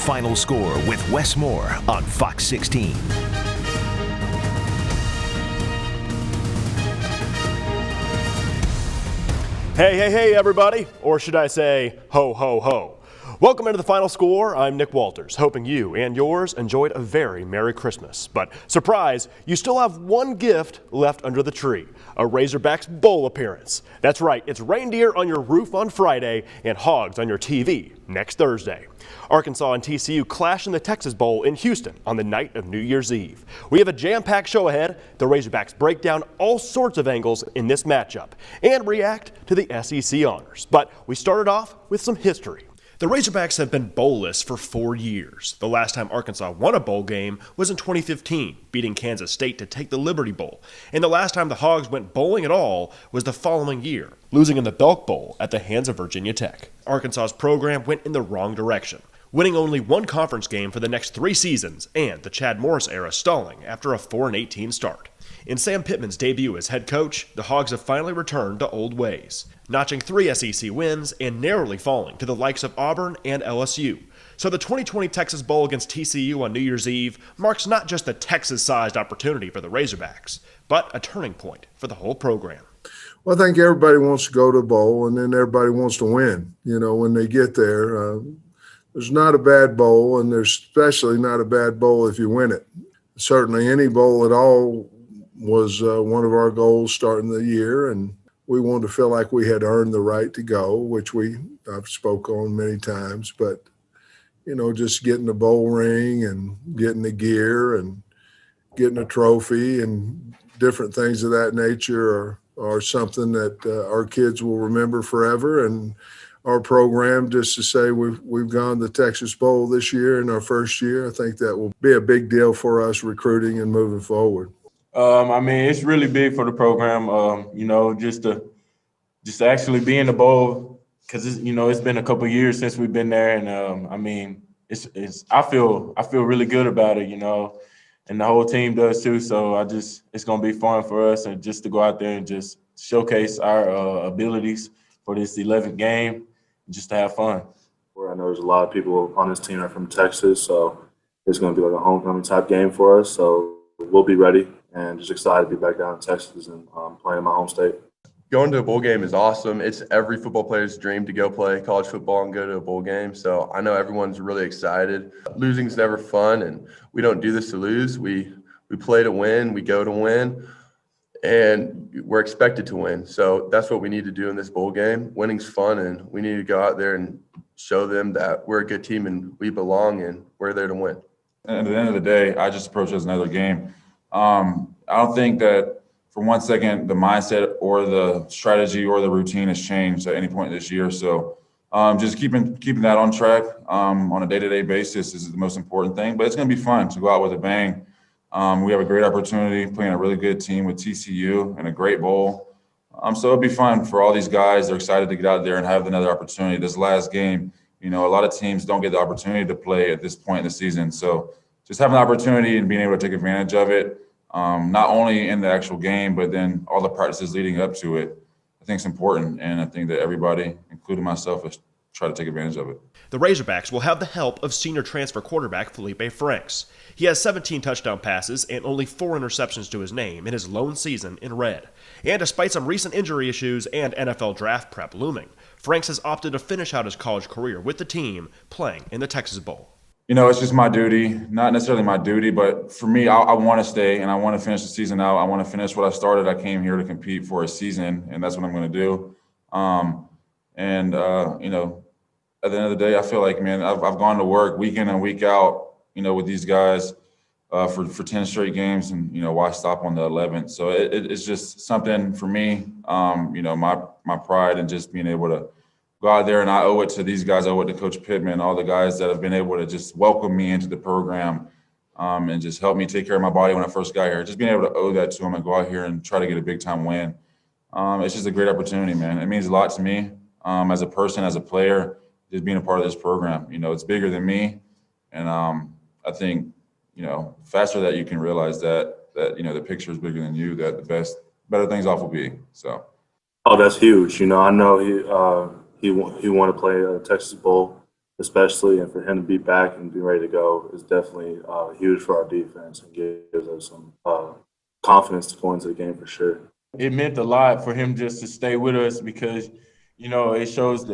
Final Score with Wes Moore on Fox 16. Hey, everybody. Or should I say, ho, ho, ho. Welcome into the Final Score. I'm Nick Walters, hoping you and yours enjoyed a very Merry Christmas. But surprise, you still have one gift left under the tree, a Razorbacks bowl appearance. That's right, it's reindeer on your roof on Friday and hogs on your TV next Thursday. Arkansas and TCU clash in the Texas Bowl in Houston on the night of New Year's Eve. We have a jam-packed show ahead. The Razorbacks break down all sorts of angles in this matchup and react to the SEC honors. But we started off with some history. The Razorbacks have been bowlless for 4 years. The last time Arkansas won a bowl game was in 2015, beating Kansas State to take the Liberty Bowl. And the last time the Hogs went bowling at all was the following year, losing in the Belk Bowl at the hands of Virginia Tech. Arkansas's program went in the wrong direction, winning only one conference game for the next 3 seasons and the Chad Morris era stalling after a 4-18 start. In Sam Pittman's debut as head coach, the Hogs have finally returned to old ways, notching 3 SEC wins and narrowly falling to the likes of Auburn and LSU. So the 2020 Texas Bowl against TCU on New Year's Eve marks not just a Texas-sized opportunity for the Razorbacks, but a turning point for the whole program. Well, I think everybody wants to go to a bowl, and then everybody wants to win. You know, when they get there, there's not a bad bowl, and there's especially not a bad bowl if you win it. Certainly any bowl at all was one of our goals starting the year, and we wanted to feel like we had earned the right to go, which I've spoke on many times. But, you know, just getting the bowl ring and getting the gear and getting a trophy and different things of that nature are something that our kids will remember forever. And our program, just to say we've gone to the Texas Bowl this year in our first year, I think that will be a big deal for us recruiting and moving forward. I mean, it's really big for the program, you know, just to actually be in the bowl, because it's been a couple of years since we've been there, and I mean, I feel really good about it, you know, and the whole team does too. So it's gonna be fun for us, and just to go out there and just showcase our abilities for this 11th game, and just to have fun. I know there's a lot of people on this team that are from Texas, so it's gonna be like a homecoming type game for us. So we'll be ready. And just excited to be back down in Texas and playing in my home state. Going to a bowl game is awesome. It's every football player's dream to go play college football and go to a bowl game. So I know everyone's really excited. Losing's never fun, and we don't do this to lose. We play to win. We go to win, and we're expected to win. So that's what we need to do in this bowl game. Winning's fun, and we need to go out there and show them that we're a good team and we belong and we're there to win. And at the end of the day, I just approach it as another game. I don't think that for 1 second the mindset or the strategy or the routine has changed at any point this year. So just keeping that on track on a day-to-day basis is the most important thing. But it's going to be fun to go out with a bang. We have a great opportunity playing a really good team with TCU and a great bowl. So it'll be fun for all these guys. They're excited to get out there and have another opportunity. This last game, you know, a lot of teams don't get the opportunity to play at this point in the season. So just having the opportunity and being able to take advantage of it, not only in the actual game, but then all the practices leading up to it, I think it's important. And I think that everybody, including myself, has tried to take advantage of it. The Razorbacks will have the help of senior transfer quarterback Felipe Franks. He has 17 touchdown passes and only 4 interceptions to his name in his lone season in red. And despite some recent injury issues and NFL draft prep looming, Franks has opted to finish out his college career with the team playing in the Texas Bowl. You know, it's just my duty, not necessarily my duty, but for me, I want to stay and I want to finish the season out. I want to finish what I started. I came here to compete for a season, and that's what I'm going to do. You know, at the end of the day, I feel like, man, I've gone to work week in and week out, you know, with these guys for 10 straight games, and, you know, why stop on the 11th? So it's just something for me, you know, my pride and just being able to go out there, and I owe it to these guys. I owe it to Coach Pittman, all the guys that have been able to just welcome me into the program and just help me take care of my body when I first got here. Just being able to owe that to them and go out here and try to get a big-time win. It's just a great opportunity, man. It means a lot to me as a person, as a player, just being a part of this program. You know, it's bigger than me, and I think, you know, faster that you can realize that you know, the picture is bigger than you, that the better things off will be. So. Oh, that's huge. You know, I know he want to play a Texas Bowl. especially, and for him to be back and be ready to go is definitely huge for our defense and gives us some confidence to go into the game for sure. It meant a lot for him just to stay with us because, it shows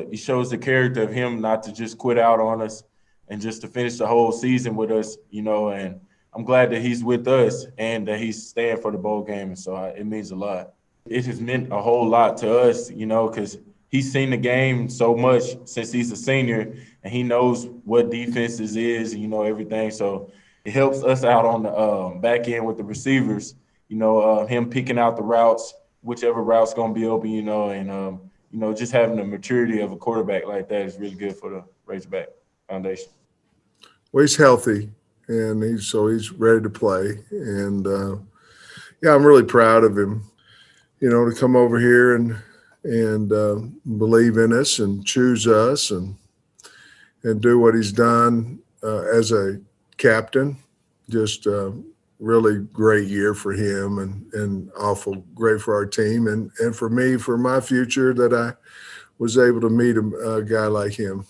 the character of him not to just quit out on us and just to finish the whole season with us, and I'm glad that he's with us and that he's staying for the bowl game. And so it means a lot. It has meant a whole lot to us, because he's seen the game so much since he's a senior and he knows what defenses is, everything. So it helps us out on the back end with the receivers, him picking out the routes, whichever route's going to be open, and, just having the maturity of a quarterback like that is really good for the Razorback Foundation. Well, he's healthy, and he's ready to play. And, I'm really proud of him, to come over here and believe in us and choose us and do what he's done as a captain. Just really great year for him and awful great for our team and for me, for my future, that I was able to meet a guy like him.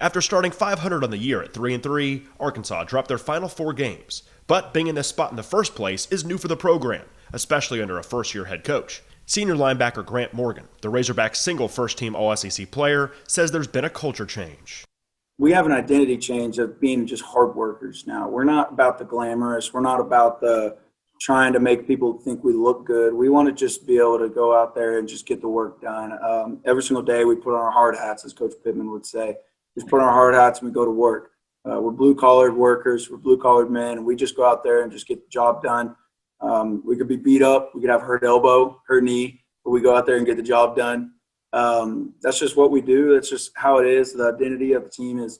After starting 500 on the year at 3-3, Arkansas dropped their final 4 games. But being in this spot in the first place is new for the program, especially under a first-year head coach. Senior linebacker Grant Morgan, the Razorbacks' single first-team All-SEC player, says there's been a culture change. We have an identity change of being just hard workers now. We're not about the glamorous. We're not about the trying to make people think we look good. We want to just be able to go out there and just get the work done. Every single day we put on our hard hats, as Coach Pittman would say. We put on our hard hats and we go to work. We're blue-collared workers. We're blue-collared men, and we just go out there and just get the job done. We could be beat up. We could have hurt elbow, hurt knee, but we go out there and get the job done. That's just what we do. That's just how it is. The identity of the team is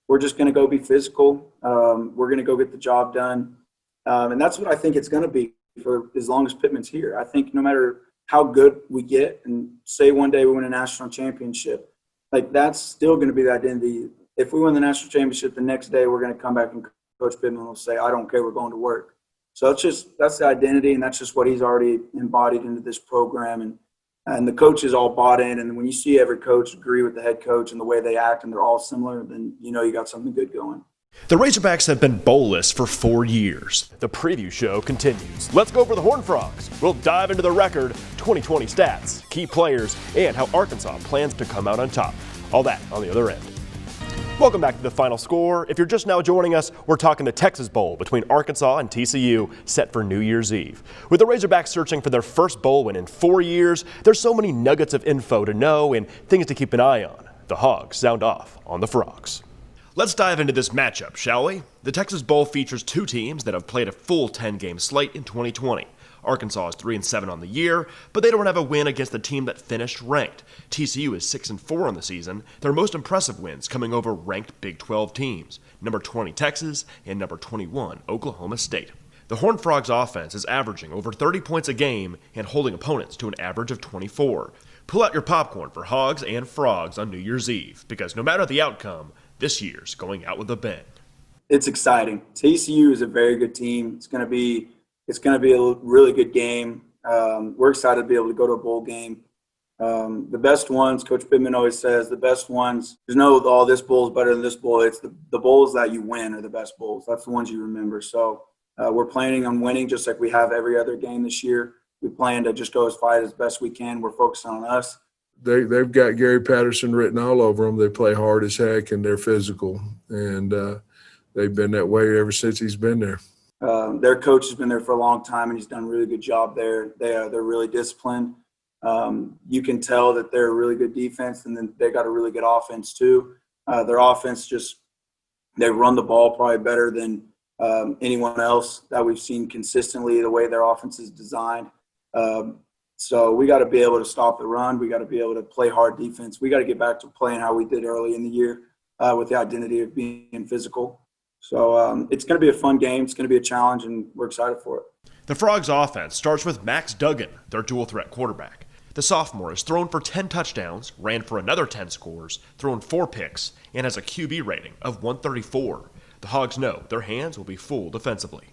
we're just going to go be physical. We're going to go get the job done. And that's what I think it's going to be for as long as Pittman's here. I think no matter how good we get, and say one day we win a national championship, like that's still going to be the identity. If we win the national championship, the next day we're going to come back and Coach Pittman will say, I don't care, we're going to work. So that's the identity, and that's just what he's already embodied into this program. And the coaches all bought in. And when you see every coach agree with the head coach and the way they act and they're all similar, then you got something good going. The Razorbacks have been bowlless for 4 years. The preview show continues. Let's go for the Horned Frogs. We'll dive into the record, 2020 stats, key players, and how Arkansas plans to come out on top. All that on the other end. Welcome back to The Final Score. If you're just now joining us, we're talking the Texas Bowl between Arkansas and TCU, set for New Year's Eve. With the Razorbacks searching for their first bowl win in 4 years, there's so many nuggets of info to know and things to keep an eye on. The Hogs sound off on the Frogs. Let's dive into this matchup, shall we? The Texas Bowl features 2 teams that have played a full 10-game slate in 2020. Arkansas is 3-7 on the year, but they don't have a win against the team that finished ranked. TCU is 6-4 on the season, their most impressive wins coming over ranked Big 12 teams, number 20 Texas and number 21 Oklahoma State. The Horned Frogs offense is averaging over 30 points a game and holding opponents to an average of 24. Pull out your popcorn for Hogs and Frogs on New Year's Eve, because no matter the outcome, this year's going out with a bang. It's exciting. TCU is a very good team. It's going to be a really good game. We're excited to be able to go to a bowl game. The best ones, Coach Pittman always says, the best ones, there's no, this bowl is better than this bowl. It's the bowls that you win are the best bowls. That's the ones you remember. So we're planning on winning just like we have every other game this year. We plan to just go as fight as best we can. We're focused on us. They've got Gary Patterson written all over them. They play hard as heck and they're physical. And they've been that way ever since he's been there. Their coach has been there for a long time, and he's done a really good job there. They're really disciplined. You can tell that they're a really good defense, and then they got a really good offense too. Their offense they run the ball probably better than anyone else that we've seen consistently, the way their offense is designed. So we got to be able to stop the run. We got to be able to play hard defense. We got to get back to playing how we did early in the year with the identity of being physical. So it's going to be a fun game. It's going to be a challenge, and we're excited for it. The Frogs' offense starts with Max Duggan, their dual-threat quarterback. The sophomore has thrown for 10 touchdowns, ran for another 10 scores, thrown 4 picks, and has a QB rating of 134. The Hogs know their hands will be full defensively.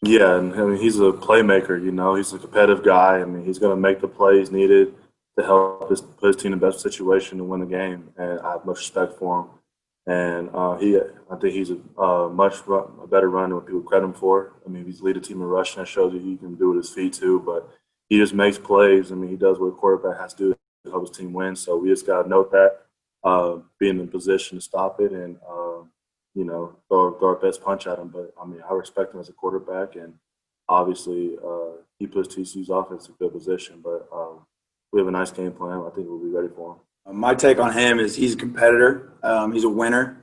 Yeah, and I mean, he's a playmaker, He's a competitive guy. I mean, he's going to make the plays needed to help put his team in the best situation to win the game, and I have much respect for him. And I think he's a better runner than people credit him for. I mean, he's lead a team in rushing. That shows you he can do it with his feet too. But he just makes plays. I mean, he does what a quarterback has to do to help his team win. So we just got to note that, be in the position to stop it and, throw our best punch at him. But, I mean, I respect him as a quarterback. And obviously he puts TCU's offense in a good position. But we have a nice game plan. I think we'll be ready for him. My take on him is he's a competitor. He's a winner.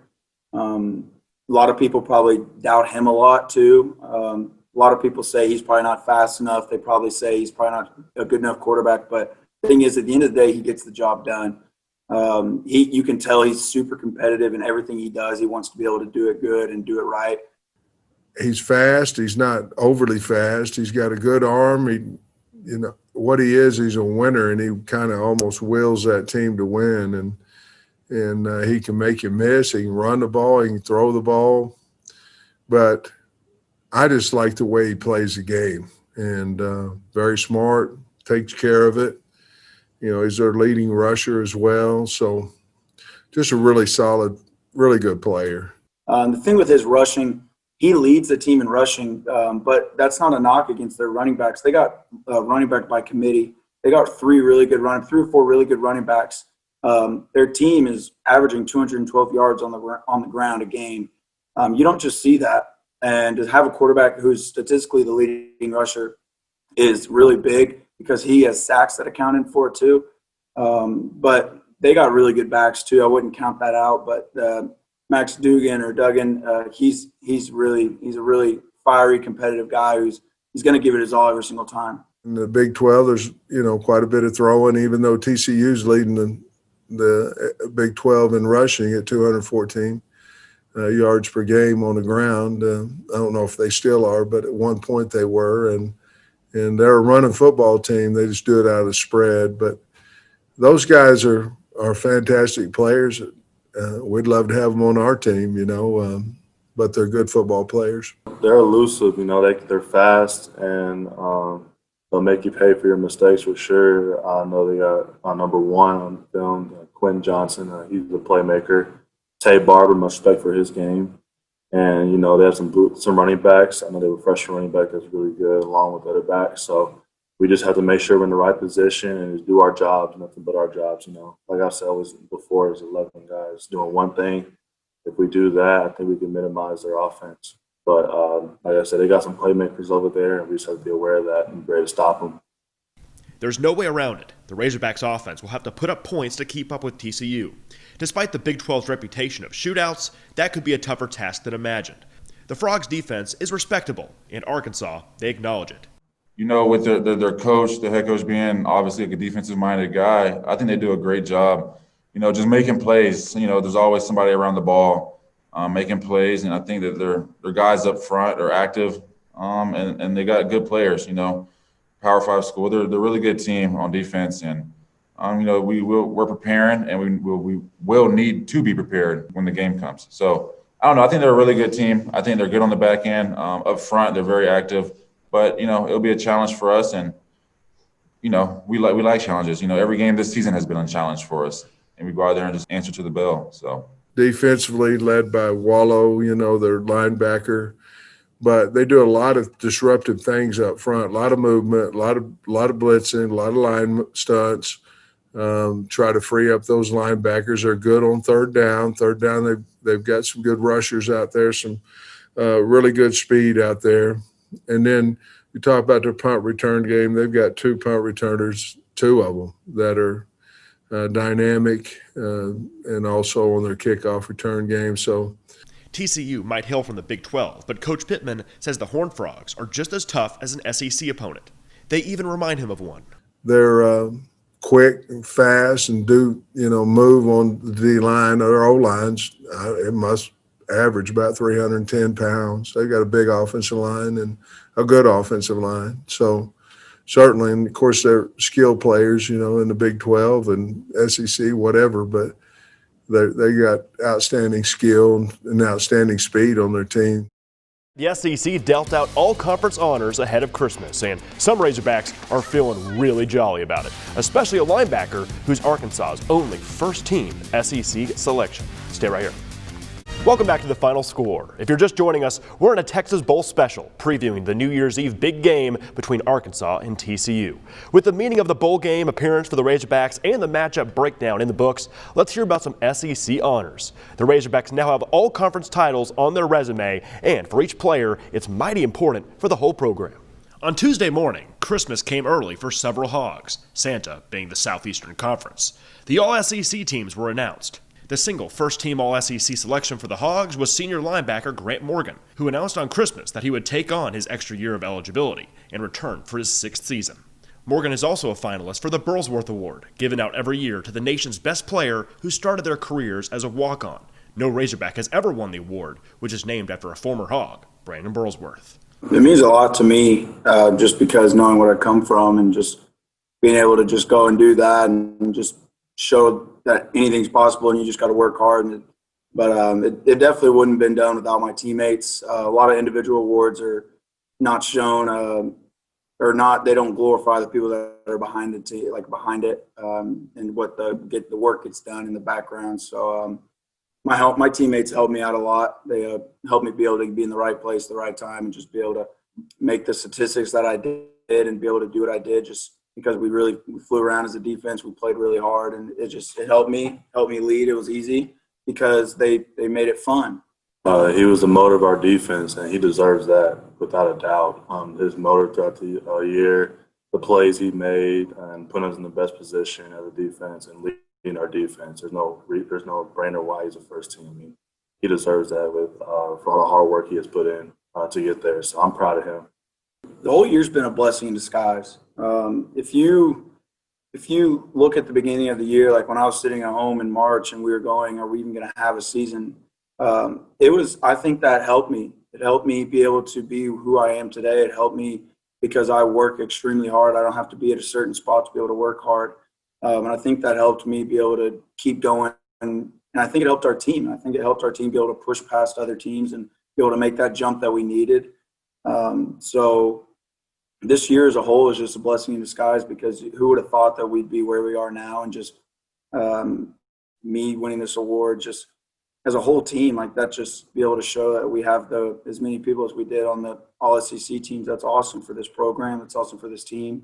A lot of people probably doubt him a lot too. A lot of people say he's probably not fast enough. They probably say he's probably not a good enough quarterback. But the thing is, at the end of the day, he gets the job done. You can tell he's super competitive in everything he does. He wants to be able to do it good and do it right. He's fast. He's not overly fast. He's got a good arm. What he is, he's a winner, and he kind of almost wills that team to win. And he can make you miss. He can run the ball. He can throw the ball. But I just like the way he plays the game. And very smart, takes care of it. He's their leading rusher as well. So just a really solid, really good player. The thing with his rushing, he leads the team in rushing, but that's not a knock against their running backs. They got running back by committee. They got three or four really good running backs. Their team is averaging 212 yards on the ground a game. You don't just see that. And to have a quarterback who's statistically the leading rusher is really big because he has sacks that accounted for it too. But they got really good backs too. I wouldn't count that out, but Max Duggan, he's a really fiery, competitive guy he's going to give it his all every single time. In the Big 12, there's quite a bit of throwing, even though TCU's leading the Big 12 in rushing at 214 yards per game on the ground. I don't know if they still are, but at one point they were, and they're a running football team. They just do it out of the spread. But those guys are fantastic players. We'd love to have them on our team, but they're good football players. They're elusive, they're fast, and they'll make you pay for your mistakes for sure. I know they got number one on film, Quentin Johnson. He's a playmaker. Tay Barber, much respect for his game. And, they have some running backs. I know they have a freshman running back that's really good along with other backs. So we just have to make sure we're in the right position and just do our jobs, nothing but our jobs, Like I said always before, there's 11 guys doing one thing. If we do that, I think we can minimize their offense. But like I said, they got some playmakers over there, and we just have to be aware of that and be ready to stop them. There's no way around it. The Razorbacks offense will have to put up points to keep up with TCU. Despite the Big 12's reputation of shootouts, that could be a tougher task than imagined. The Frogs' defense is respectable. In Arkansas, they acknowledge it. With their coach, the head coach being obviously a defensive-minded guy, I think they do a great job, just making plays. There's always somebody around the ball making plays, and I think that their guys up front are active, and they got good players, Power 5 school. They're a really good team on defense, and we're preparing, and we will need to be prepared when the game comes. So I don't know. I think they're a really good team. I think they're good on the back end. Up front, they're very active. But it'll be a challenge for us, and we like challenges. Every game this season has been a challenge for us, and we go out there and just answer to the bell. So defensively, led by Wallow, their linebacker. But they do a lot of disruptive things up front, a lot of movement, a lot of blitzing, a lot of line stunts. Try to free up those linebackers. They're good on third down. Third down, they've got some good rushers out there, some really good speed out there. And then you talk about their punt return game. They've got two punt returners, two of them, that are dynamic and also on their kickoff return game. So TCU might hail from the Big 12, but Coach Pittman says the Horned Frogs are just as tough as an SEC opponent. They even remind him of one. They're quick and fast and do, move on the D-line or O-lines. It must average about 310 pounds. They've got a big offensive line and a good offensive line. So certainly, and of course, they're skilled players, in the Big 12 and SEC, whatever, but they got outstanding skill and outstanding speed on their team. The SEC dealt out all conference honors ahead of Christmas, and some Razorbacks are feeling really jolly about it, especially a linebacker who's Arkansas's only first-team SEC selection. Stay right here. Welcome back to the Final Score. If you're just joining us, we're in a Texas Bowl special previewing the New Year's Eve big game between Arkansas and TCU. With the meaning of the bowl game appearance for the Razorbacks and the matchup breakdown in the books, let's hear about some SEC honors. The Razorbacks now have all conference titles on their resume, and for each player, it's mighty important for the whole program. On Tuesday morning, Christmas came early for several Hogs, Santa being the Southeastern Conference. The All-SEC teams were announced. The single first-team All-SEC selection for the Hogs was senior linebacker Grant Morgan, who announced on Christmas that he would take on his extra year of eligibility and return for his 6th season. Morgan is also a finalist for the Burlesworth Award, given out every year to the nation's best player who started their careers as a walk-on. No Razorback has ever won the award, which is named after a former Hog, Brandon Burlesworth. It means a lot to me, just because knowing where I come from and just being able to just go and do that and just show that anything's possible and you just got to work hard. But it definitely wouldn't have been done without my teammates. A lot of individual awards are not shown or not. They don't glorify the people that are behind it, and what the work gets done in the background. So my teammates helped me out a lot. They helped me be able to be in the right place at the right time and just be able to make the statistics that I did and be able to do what I did just because we flew around as a defense. We played really hard, and it helped me lead. It was easy because they made it fun. He was the motor of our defense, and he deserves that without a doubt. His motor throughout the year, the plays he made, and putting us in the best position as a defense and leading our defense. There's no brainer why he's a first team. I mean, he deserves that for all the hard work he has put in to get there. So I'm proud of him. The whole year's been a blessing in disguise. If you look at the beginning of the year, like when I was sitting at home in March and we were going, are we even going to have a season? I think that helped me. It helped me be able to be who I am today. It helped me because I work extremely hard. I don't have to be at a certain spot to be able to work hard. And I think that helped me be able to keep going. And I think it helped our team. I think it helped our team be able to push past other teams and be able to make that jump that we needed. So this year as a whole is just a blessing in disguise because who would have thought that we'd be where we are now, and just me winning this award just as a whole team, like that, just be able to show that we have as many people as we did on the All-SEC teams. That's awesome for this program. That's awesome for this team.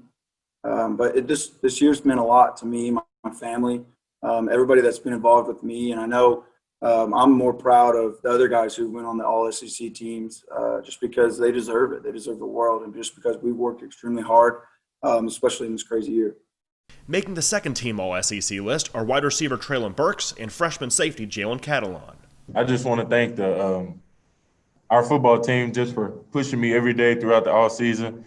But this year's meant a lot to me, my family, everybody that's been involved with me. And I know I'm more proud of the other guys who went on the All-SEC teams just because they deserve it. They deserve the world, and just because we worked extremely hard, especially in this crazy year. Making the second-team All-SEC list are wide receiver Traylon Burks and freshman safety Jalen Catalon. I just want to thank our football team just for pushing me every day throughout the all season.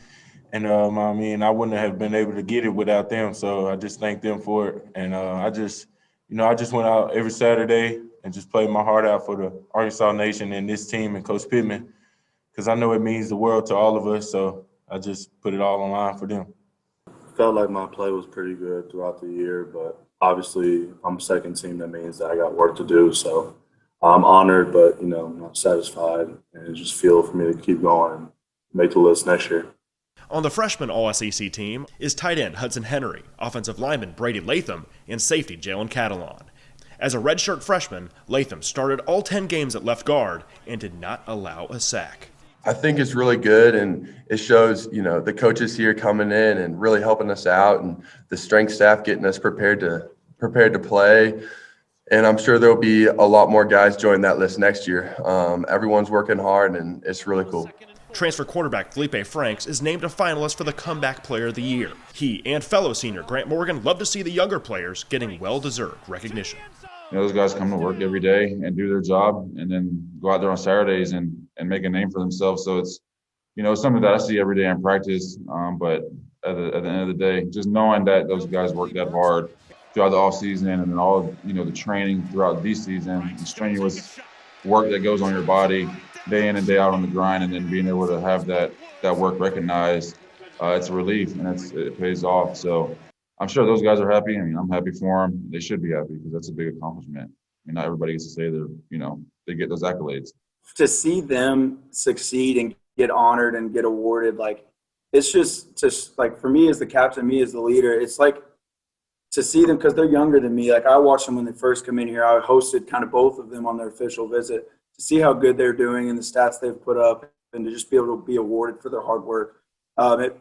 And I wouldn't have been able to get it without them. So I just thank them for it. And I just went out every Saturday and just played my heart out for the Arkansas Nation and this team and Coach Pittman, because I know it means the world to all of us. So I just put it all on line for them. Felt like my play was pretty good throughout the year, but obviously I'm second team. That means that I got work to do. So I'm honored, but I'm not satisfied, and it just feel for me to keep going and make the list next year. On the freshman All-SEC team is tight end Hudson Henry, offensive lineman Brady Latham, and safety Jalen Catalon. As a redshirt freshman, Latham started all 10 games at left guard and did not allow a sack. I think it's really good, and it shows, the coaches here coming in and really helping us out, and the strength staff getting us prepared to play. And I'm sure there'll be a lot more guys join that list next year. Everyone's working hard, and it's really cool. Transfer quarterback Felipe Franks is named a finalist for the Comeback Player of the Year. He and fellow senior Grant Morgan love to see the younger players getting well-deserved recognition. Those guys come to work every day and do their job, and then go out there on Saturdays and make a name for themselves. So it's, something that I see every day in practice. But at the end of the day, just knowing that those guys work that hard throughout the off season, and then all, the training throughout the season, the strenuous work that goes on your body day in and day out on the grind, and then being able to have that work recognized, it's a relief, and it pays off. So I'm sure those guys are happy. I'm happy for them. They should be happy because that's a big accomplishment. Not everybody gets to say they get those accolades. To see them succeed and get honored and get awarded, it's just like, for me as the captain, me as the leader, it's like to see them, because they're younger than me. I watched them when they first come in here. I hosted kind of both of them on their official visit. to see how good they're doing and the stats they've put up, and to just be able to be awarded for their hard work.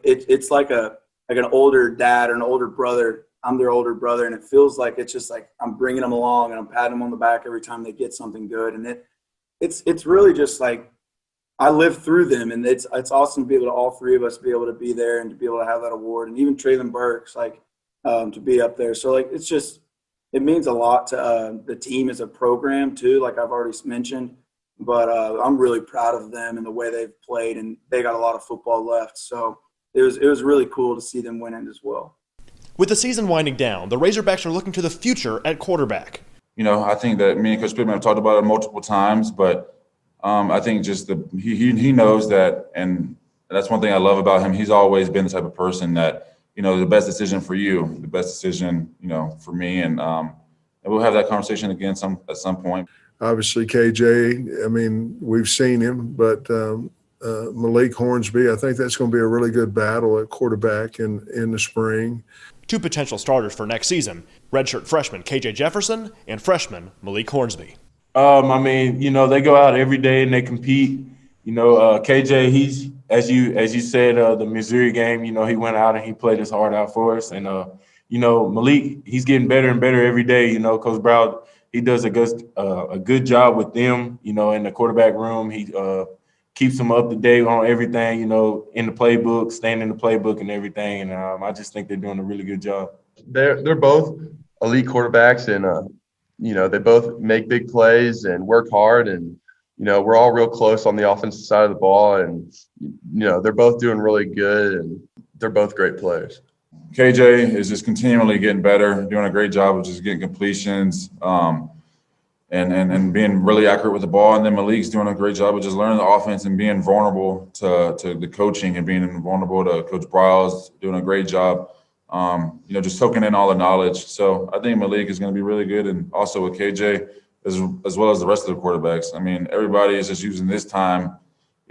It's like an older dad or an older brother. I'm their older brother, and it feels like it's just like I'm bringing them along and I'm patting them on the back every time they get something good. And it's really just like I live through them, and it's awesome to be able to, all three of us, be able to be there and to be able to have that award, and even Traylon Burks, like to be up there. So like it means a lot to the team as a program too, like I've already mentioned. But I'm really proud of them and the way they've played, and they got a lot of football left. So it was really cool to see them win it as well. With the season winding down, the Razorbacks are looking to the future at quarterback. I think that me and Coach Pittman have talked about it multiple times, but I think just he knows that, and that's one thing I love about him. He's always been the type of person that, the best decision for you, the best decision, for me, and we'll have that conversation again at some point. Obviously, KJ, I mean, we've seen him, but Malik Hornsby, I think that's going to be a really good battle at quarterback in the spring. Two potential starters for next season, redshirt freshman KJ Jefferson and freshman Malik Hornsby. I mean, they go out every day and they compete. KJ, he's, as you said, the Missouri game, he went out and he played his heart out for us. And, Malik, he's getting better and better every day. Coach Brown, he does a good job with them, in the quarterback room. He keeps them up to date on everything, in the playbook, staying in the playbook and everything. And I just think they're doing a really good job. They're both elite quarterbacks, and they both make big plays and work hard, and we're all real close on the offensive side of the ball, and they're both doing really good, and they're both great players. KJ is just continually getting better, doing a great job of just getting completions, and being really accurate with the ball. And then Malik's doing a great job of just learning the offense and being vulnerable to the coaching and being vulnerable to Coach Bryles, doing a great job, just soaking in all the knowledge. So I think Malik is going to be really good, and also with KJ as well as the rest of the quarterbacks. I mean, everybody is just using this time,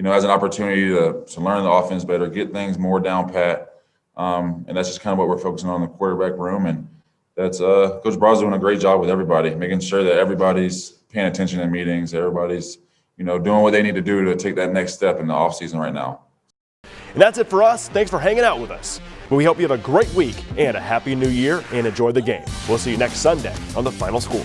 as an opportunity to learn the offense better, get things more down pat. And that's just kind of what we're focusing on in the quarterback room. And that's Coach Bryles doing a great job with everybody, making sure that everybody's paying attention in meetings, everybody's, doing what they need to do to take that next step in the offseason right now. And that's it for us. Thanks for hanging out with us. We hope you have a great week and a happy new year, and enjoy the game. We'll see you next Sunday on The Final Score.